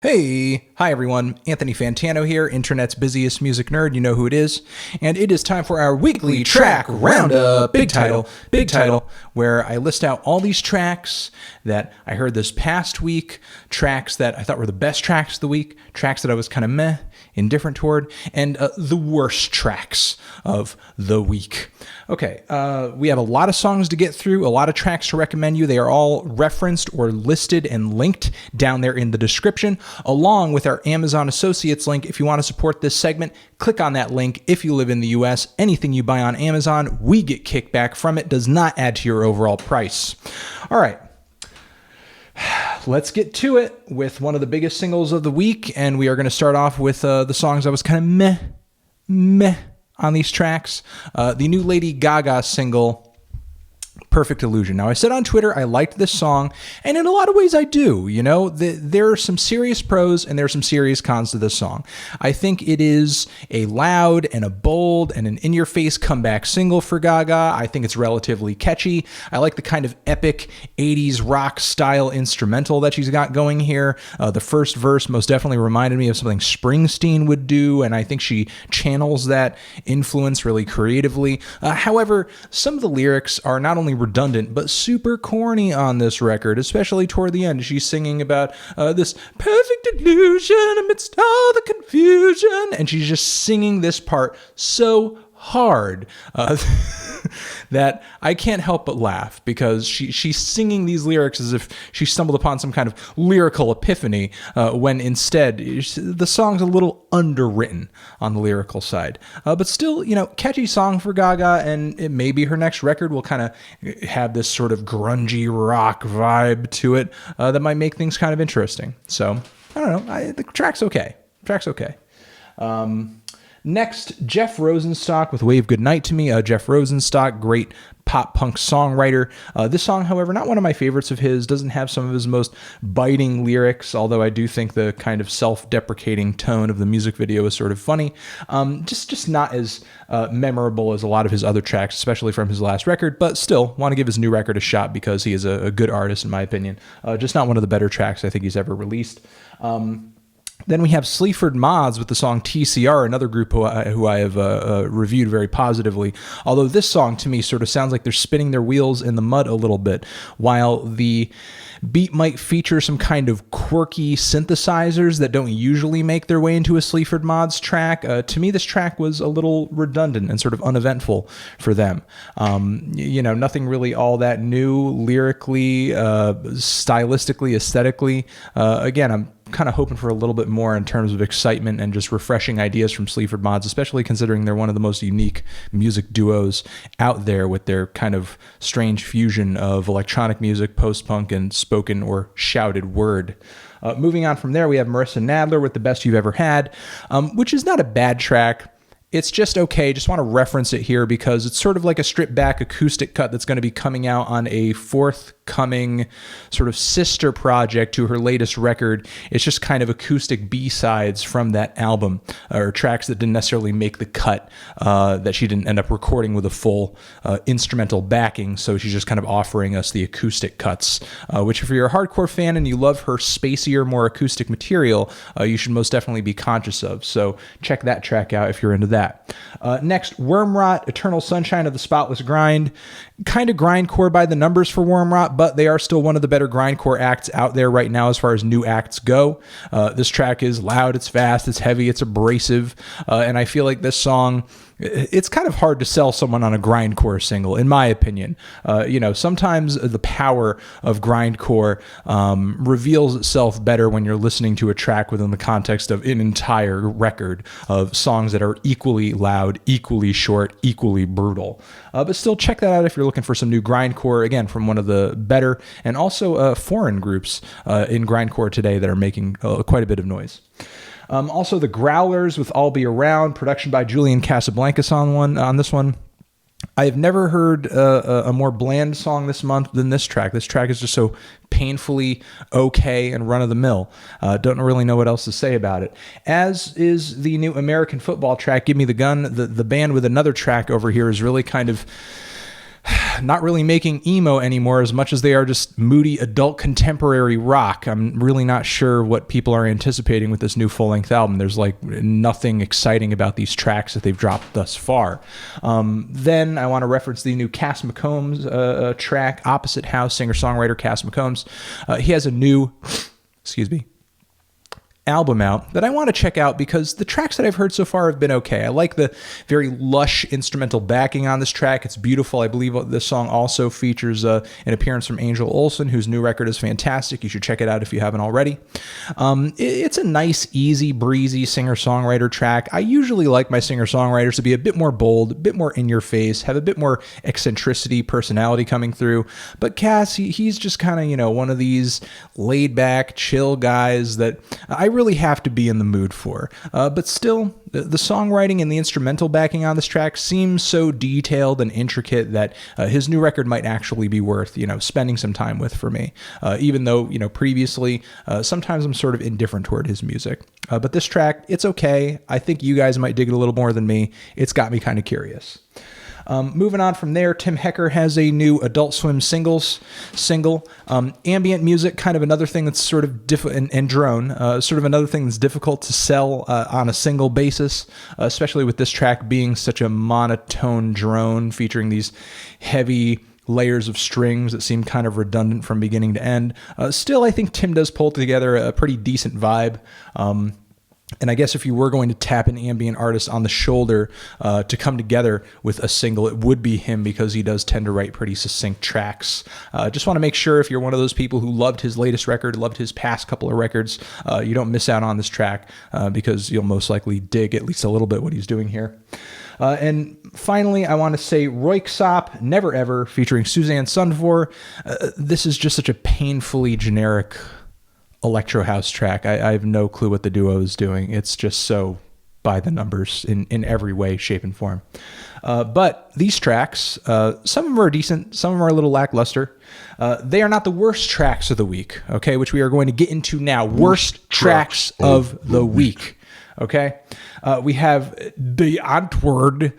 Hey, hi everyone, Anthony Fantano here, internet's busiest music nerd, you know who it is, and it is time for our weekly track roundup, big title, where I list out all these tracks that I heard this past week, tracks that I thought were the best tracks of the week, tracks that I was kind of meh, indifferent toward, and the worst tracks of the week. Okay, we have a lot of songs to get through, a lot of tracks to recommend you. They are all referenced or listed and linked down there in the description, along with our Amazon Associates link. If you want to support this segment, click on that link. If you live in the US, anything you buy on Amazon, we get kickback from it, does not add to your overall price. All right. Let's get to it with one of the biggest singles of the week, and we are going to start off with the songs I was kind of meh on these tracks. The new Lady Gaga single, Perfect Illusion. Now, I said on Twitter I liked this song, and in a lot of ways I do. You know, there are some serious pros and there are some serious cons to this song. I think it is a loud and a bold and an in-your-face comeback single for Gaga. I think it's relatively catchy. I like the kind of epic 80s rock style instrumental that she's got going here. The first verse most definitely reminded me of something Springsteen would do, and I think she channels that influence really creatively. However, some of the lyrics are not only redundant but super corny on this record, especially toward the end. She's singing about this perfect illusion amidst all the confusion, and she's just singing this part so hard that I can't help but laugh, because she's singing these lyrics as if she stumbled upon some kind of lyrical epiphany, when instead the song's a little underwritten on the lyrical side. But still, you know, catchy song for Gaga, and it may be her next record will kind of have this sort of grungy rock vibe to it that might make things kind of interesting. So, I don't know. The track's okay. Next, Jeff Rosenstock with Wave Goodnight to Me. Jeff Rosenstock, great pop punk songwriter. This song, however, not one of my favorites of his, doesn't have some of his most biting lyrics, although I do think the kind of self-deprecating tone of the music video is sort of funny. Just not as memorable as a lot of his other tracks, especially from his last record, but still want to give his new record a shot because he is a good artist in my opinion. Just not one of the better tracks I think he's ever released. Then we have Sleaford Mods with the song TCR, another group who I have reviewed very positively. Although this song to me sort of sounds like they're spinning their wheels in the mud a little bit. While the beat might feature some kind of quirky synthesizers that don't usually make their way into a Sleaford Mods track, to me this track was a little redundant and sort of uneventful for them. You know, nothing really all that new lyrically, stylistically, aesthetically. Again, I'm kind of hoping for a little bit more in terms of excitement and just refreshing ideas from Sleaford Mods, especially considering they're one of the most unique music duos out there with their kind of strange fusion of electronic music, post-punk, and spoken or shouted word. Moving on from there, we have Marissa Nadler with The Best You've Ever Had, which is not a bad track. It's just okay. Just want to reference it here because it's sort of like a stripped back acoustic cut that's going to be coming out on a forthcoming sort of sister project to her latest record. It's just kind of acoustic B-sides from that album, or tracks that didn't necessarily make the cut, that she didn't end up recording with a full instrumental backing. So she's just kind of offering us the acoustic cuts, which if you're a hardcore fan and you love her spacier, more acoustic material, you should most definitely be conscious of. So check that track out if you're into that. Next, Wormrot, Eternal Sunshine of the Spotless Grind. Kind of grindcore by the numbers for Wormrot, but they are still one of the better grindcore acts out there right now as far as new acts go. This track is loud, it's fast, it's heavy, it's abrasive, and I feel like this song, it's kind of hard to sell someone on a grindcore single, in my opinion. You know, sometimes the power of grindcore reveals itself better when you're listening to a track within the context of an entire record of songs that are equally loud, equally short, equally brutal. But still, check that out if you're looking for some new grindcore, again, from one of the better and also foreign groups in grindcore today that are making quite a bit of noise. Also, the Growlers with I'll Be Around, production by Julian Casablancas on this one. I have never heard a more bland song this month than this track. This track is just so painfully okay and run-of-the-mill. Don't really know what else to say about it. As is the new American football track, Give Me the Gun. The band with another track over here is really kind of not really making emo anymore as much as they are just moody adult contemporary rock. I'm really not sure what people are anticipating with this new full-length album. There's like nothing exciting about these tracks that they've dropped thus far. Then I want to reference the new Cass McCombs track, Opposite House, singer-songwriter Cass McCombs. He has a new, album out that I want to check out because the tracks that I've heard so far have been okay. I like the very lush instrumental backing on this track. It's beautiful. I believe this song also features an appearance from Angel Olsen, whose new record is fantastic. You should check it out if you haven't already. It's a nice, easy, breezy singer-songwriter track. I usually like my singer-songwriters to be a bit more bold, a bit more in your face, have a bit more eccentricity, personality coming through. But Cass, he's just kind of, one of these laid-back, chill guys that I really have to be in the mood for. But still, the songwriting and the instrumental backing on this track seems so detailed and intricate that his new record might actually be worth, spending some time with for me. Even though, previously, sometimes I'm sort of indifferent toward his music. But this track, it's okay. I think you guys might dig it a little more than me. It's got me kind of curious. Moving on from there, Tim Hecker has a new Adult Swim single. Ambient music, kind of another thing that's sort of and drone, sort of another thing that's difficult to sell on a single basis, especially with this track being such a monotone drone featuring these heavy layers of strings that seem kind of redundant from beginning to end. Still, I think Tim does pull together a pretty decent vibe. And I guess if you were going to tap an ambient artist on the shoulder to come together with a single, it would be him because he does tend to write pretty succinct tracks. Just want to make sure if you're one of those people who loved his latest record, loved his past couple of records, you don't miss out on this track because you'll most likely dig at least a little bit what he's doing here. And finally, I want to say Royksopp, Never Ever, featuring Susanne Sundfor. This is just such a painfully generic electro house track. I have no clue what the duo is doing. It's just so by the numbers in every way, shape, and form. But these tracks, some of them are decent, some of them are a little lackluster. They are not the worst tracks of the week, okay, which we are going to get into now. Worst tracks of the week. Okay, we have the Antwoord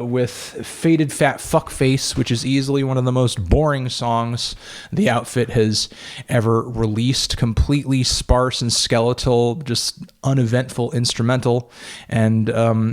with Faded Fat Fuckface, which is easily one of the most boring songs the outfit has ever released. Completely sparse and skeletal, just uneventful instrumental. And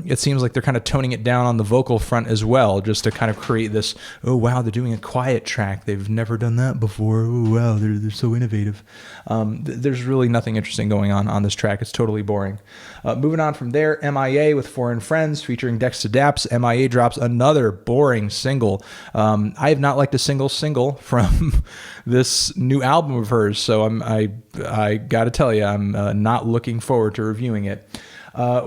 it seems like they're kind of toning it down on the vocal front as well, just to kind of create this, oh, wow, they're doing a quiet track. They've never done that before. Oh, wow, they're so innovative. There's really nothing interesting going on this track. It's totally boring. Moving on from there, MIA with Foreign Friends featuring Dex to Daps. MIA drops another boring single. I have not liked a single from this new album of hers, so I got to tell you, I'm not looking forward to reviewing it.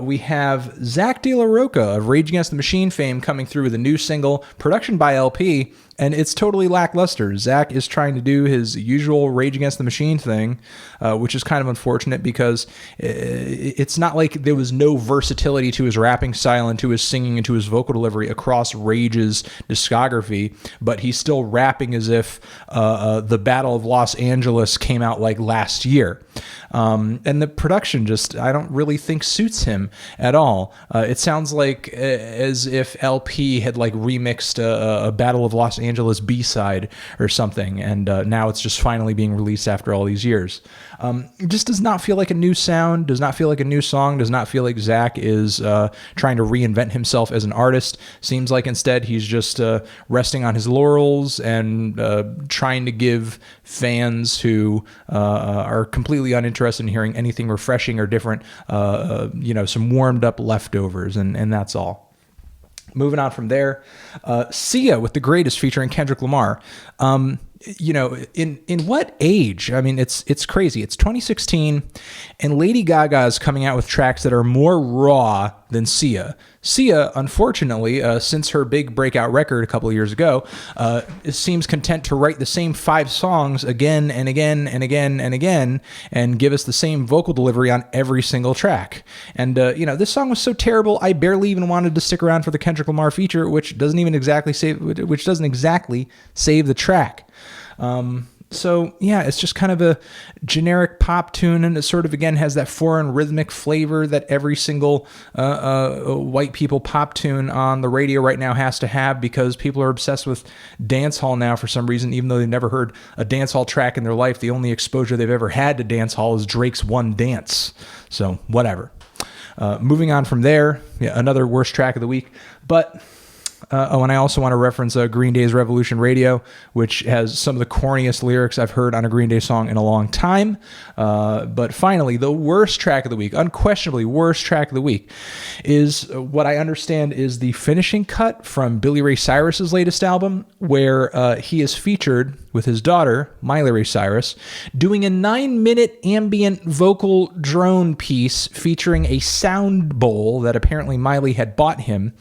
We have Zach De La Rocha of Rage Against the Machine fame coming through with a new single, production by LP, and it's totally lackluster. Zach is trying to do his usual Rage Against the Machine thing, which is kind of unfortunate because it's not like there was no versatility to his rapping style and to his singing and to his vocal delivery across Rage's discography, but he's still rapping as if the Battle of Los Angeles came out like last year. And the production just, I don't really think suits him at all. It sounds like as if LP had like remixed a Battle of Los Angeles B-side or something, and now it's just finally being released after all these years. It just does not feel like a new sound, does not feel like a new song, does not feel like Zach is trying to reinvent himself as an artist. Seems like instead he's just resting on his laurels and trying to give fans who are completely uninterested in hearing anything refreshing or different, some warmed up leftovers, and that's all. Moving on from there, Sia with The Greatest featuring Kendrick Lamar. In what age? I mean, it's crazy. It's 2016, and Lady Gaga is coming out with tracks that are more raw than Sia. Sia, unfortunately, since her big breakout record a couple of years ago, seems content to write the same 5 songs again and again and again and again and give us the same vocal delivery on every single track. And, this song was so terrible, I barely even wanted to stick around for the Kendrick Lamar feature, which doesn't exactly save the track. So yeah, it's just kind of a generic pop tune, and it sort of again has that foreign rhythmic flavor that every single white people pop tune on the radio right now has to have, because people are obsessed with dance hall now for some reason, even though they've never heard a dance hall track in their life. The only exposure they've ever had to dance hall is Drake's One Dance. So whatever. Moving on from there, yeah, another worst track of the week, but. And I also want to reference Green Day's Revolution Radio, which has some of the corniest lyrics I've heard on a Green Day song in a long time. But finally, the worst track of the week, unquestionably worst track of the week, is what I understand is the finishing cut from Billy Ray Cyrus's latest album, where he is featured with his daughter, Miley Ray Cyrus, doing a 9-minute ambient vocal drone piece featuring a sound bowl that apparently Miley had bought him.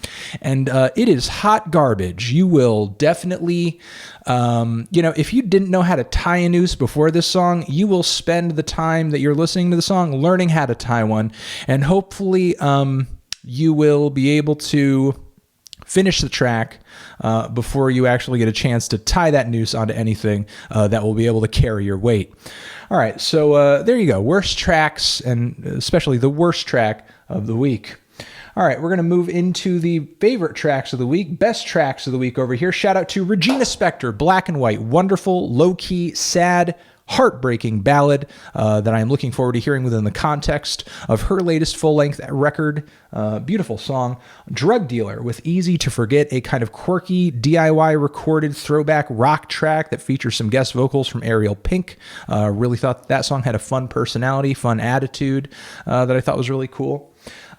And it is hot garbage. You will definitely, if you didn't know how to tie a noose before this song, you will spend the time that you're listening to the song learning how to tie one. And hopefully you will be able to finish the track before you actually get a chance to tie that noose onto anything that will be able to carry your weight. All right, so there you go. Worst tracks, and especially the worst track of the week. All right, we're going to move into the favorite tracks of the week, best tracks of the week over here. Shout out to Regina Spektor, Black and White, wonderful, low-key, sad, heartbreaking ballad that I am looking forward to hearing within the context of her latest full-length record. Beautiful song. Drug Dealer with Easy to Forget, a kind of quirky DIY recorded throwback rock track that features some guest vocals from Ariel Pink. Really thought that song had a fun personality, fun attitude that I thought was really cool.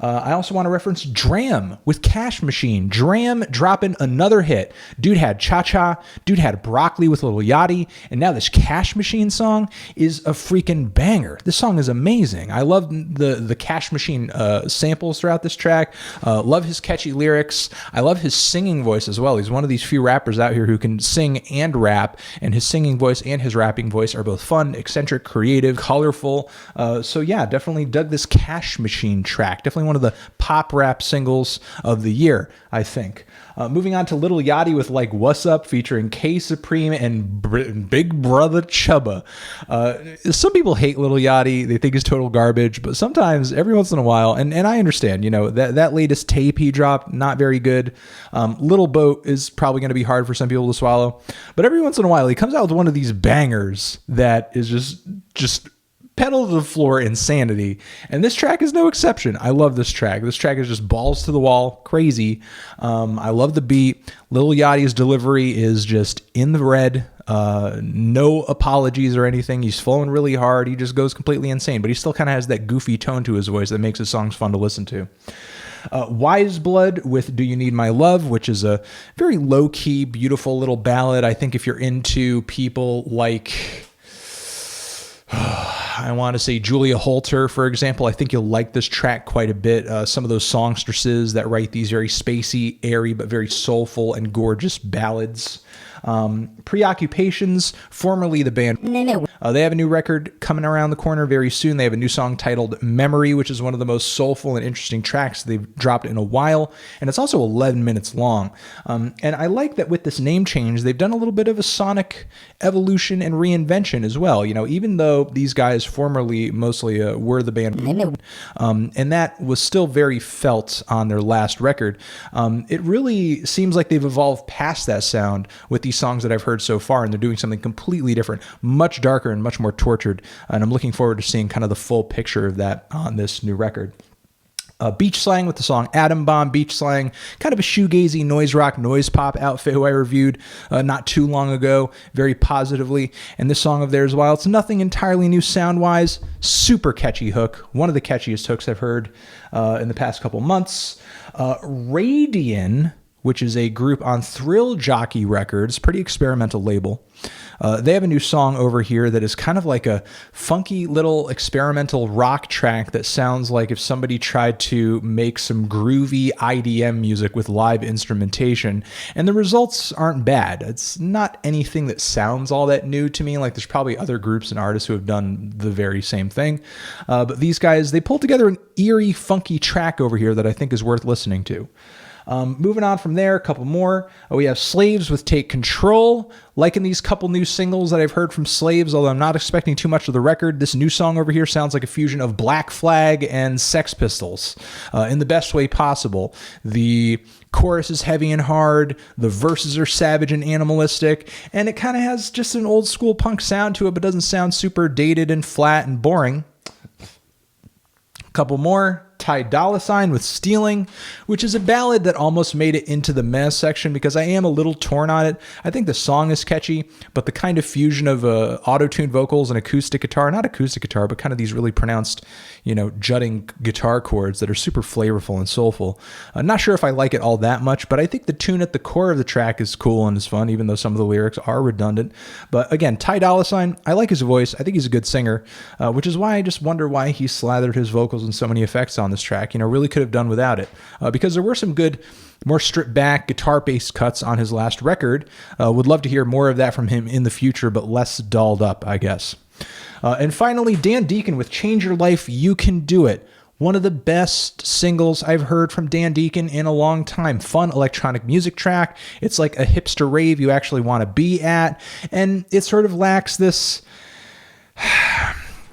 I also want to reference D.R.A.M with Cash Machine. D.R.A.M dropping another hit. Dude had Cha-Cha, dude had Broccoli with Little Yachty, and now this Cash Machine song is a freaking banger. This song is amazing. I love the Cash Machine samples throughout this track. Love his catchy lyrics. I love his singing voice as well. He's one of these few rappers out here who can sing and rap, and his singing voice and his rapping voice are both fun, eccentric, creative, colorful. So yeah, definitely dug this Cash Machine track. Definitely one of the pop rap singles of the year, I think. Moving on to Little Yachty with Like Wassup featuring K-Supreme and BIGBRUTHACHUBBA. Some people hate Little Yachty. They think he's total garbage, but sometimes, every once in a while, and I understand, that latest tape he dropped, not very good. Little Boat is probably going to be hard for some people to swallow, but every once in a while he comes out with one of these bangers that is just pedal to the floor insanity, and this track is no exception. I love this track. This track is just balls to the wall, crazy. I love the beat. Lil Yachty's delivery is just in the red. No apologies or anything. He's flowing really hard. He just goes completely insane, but he still kind of has that goofy tone to his voice that makes his songs fun to listen to. Weyes Blood with Do You Need My Love, which is a very low-key, beautiful little ballad. I think if you're into people like I want to say Julia Holter, for example, I think you'll like this track quite a bit. Some of those songstresses that write these very spacey, airy, but very soulful and gorgeous ballads. Preoccupations, formerly the band. They have a new record coming around the corner very soon. They have a new song titled Memory, which is one of the most soulful and interesting tracks they've dropped in a while. And it's also 11 minutes long. And I like that with this name change, they've done a little bit of a sonic evolution and reinvention as well. Even though these guys formerly mostly were the band, and that was still very felt on their last record, it really seems like they've evolved past that sound with these songs that I've heard so far, and they're doing something completely different, much darker and much more tortured, and I'm looking forward to seeing kind of the full picture of that on this new record. Beach Slang with the song Atom Bomb. Beach Slang, kind of a shoegazy noise rock, noise pop outfit who I reviewed not too long ago very positively, and this song of theirs, while it's nothing entirely new sound-wise, super catchy hook, one of the catchiest hooks I've heard in the past couple months. Radian, which is a group on Thrill Jockey Records, pretty experimental label. They have a new song over here that is kind of like a funky little experimental rock track that sounds like if somebody tried to make some groovy IDM music with live instrumentation, and the results aren't bad. It's not anything that sounds all that new to me. Like, there's probably other groups and artists who have done the very same thing. But these guys, they pulled together an eerie, funky track over here that I think is worth listening to. Moving on from there, a couple more. We have Slaves with Take Control. Liking these couple new singles that I've heard from Slaves, although I'm not expecting too much of the record. This new song over here sounds like a fusion of Black Flag and Sex Pistols in the best way possible. The chorus is heavy and hard, the verses are savage and animalistic, and it kind of has just an old school punk sound to it, but doesn't sound super dated and flat and boring. Couple more. Dolla with Stealing, which is a ballad that almost made it into the meh section because I am a little torn on it. I think the song is catchy, but the kind of fusion of auto-tuned vocals and acoustic guitar, not acoustic guitar, but kind of these really pronounced, jutting guitar chords that are super flavorful and soulful. I'm not sure if I like it all that much, but I think the tune at the core of the track is cool and is fun, even though some of the lyrics are redundant. But again, Dolla $, I like his voice. I think he's a good singer, which is why I just wonder why he slathered his vocals and so many effects on this track. Really could have done without it, because there were some good, more stripped back guitar-based cuts on his last record. Would love to hear more of that from him in the future, but less dolled up, I guess. And finally, Dan Deacon with Change Your Life, You Can Do It. One of the best singles I've heard from Dan Deacon in a long time. Fun electronic music track. It's like a hipster rave you actually want to be at, and it sort of lacks this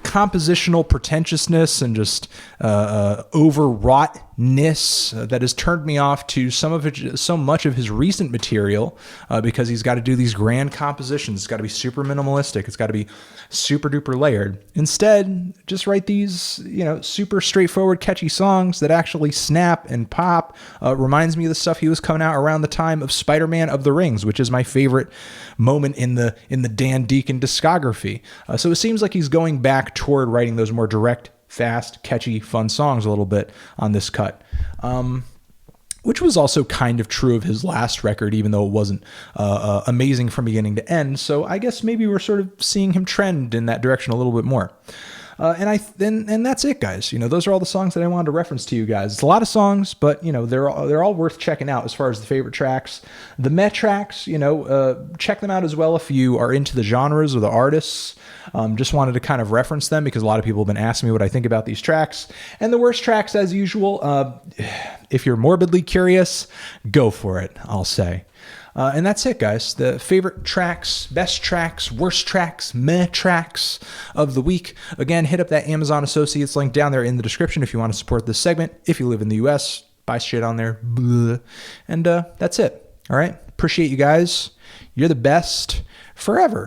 compositional pretentiousness and just overwroughtness that has turned me off to so much of his recent material, because he's got to do these grand compositions. It's got to be super minimalistic. It's got to be super duper layered. Instead, just write these, super straightforward, catchy songs that actually snap and pop. Reminds me of the stuff he was coming out around the time of Spider-Man of the Rings, which is my favorite moment in the Dan Deacon discography. So it seems like he's going back toward writing those more direct, fast, catchy, fun songs a little bit on this cut, which was also kind of true of his last record, even though it wasn't amazing from beginning to end. So I guess maybe we're sort of seeing him trend in that direction a little bit more. And that's it, guys. Those are all the songs that I wanted to reference to you guys. It's a lot of songs, but they're all worth checking out as far as the favorite tracks. The Met tracks, check them out as well if you are into the genres or the artists. Just wanted to kind of reference them because a lot of people have been asking me what I think about these tracks. And the worst tracks, as usual, if you're morbidly curious, go for it, I'll say. And that's it, guys. The favorite tracks, best tracks, worst tracks, meh tracks of the week. Again, hit up that Amazon Associates link down there in the description if you want to support this segment. If you live in the U.S., buy shit on there. Blah. And that's it. All right. Appreciate you guys. You're the best forever.